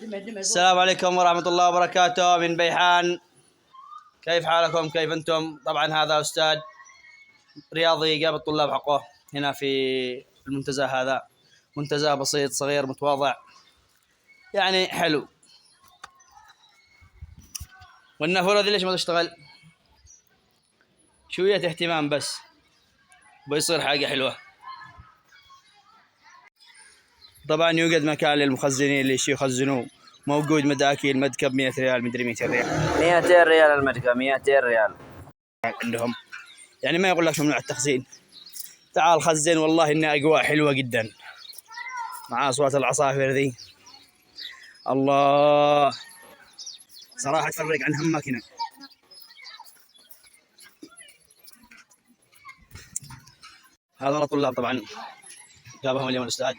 السلام عليكم ورحمة الله وبركاته من بيحان. كيف حالكم؟ كيف أنتم؟ طبعا هذا أستاذ رياضي قابل الطلاب حقه هنا في المنتزه. هذا منتزه بسيط صغير متواضع، يعني حلو. والنافورة ذي ليش ما تشتغل؟ شوية اهتمام بس بيصير حاجة حلوة. طبعا يوجد مكان للمخزنين اللي يخزنوا، موجود مداكين مدكب 100 ريال، مدري 200 ريال، 200 ريال المدكب، 200 ريال عندهم. يعني ما يقول لك ممنوع التخزين. تعال خزن، والله إنها أجواء حلوة جدا مع أصوات العصافير ذي. الله، صراحة تفرق عن همك هنا. هذا الطلاب طبعا جابهم اليوم الأستاذ،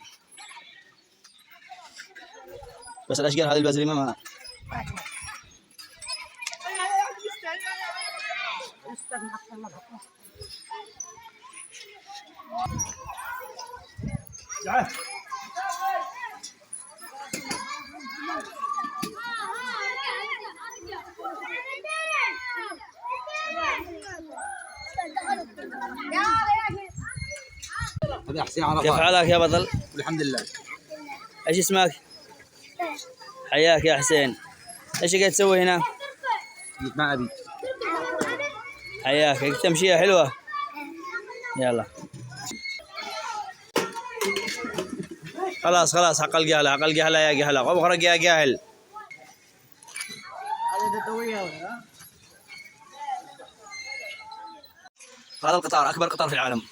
بس الأشجار هذه البازلين ما كيف حالك يا بطل؟ الحمد لله. ايش اسمك؟ حياك يا حسين. ايش قاعد تسوي هنا؟ مع ابي. حياك، تمشية حلوة. يلا خلاص خلاص، حق القهلة، حق القهلة يا قهلة، اغرق يا قاهل. هذا القطار أكبر قطار في العالم.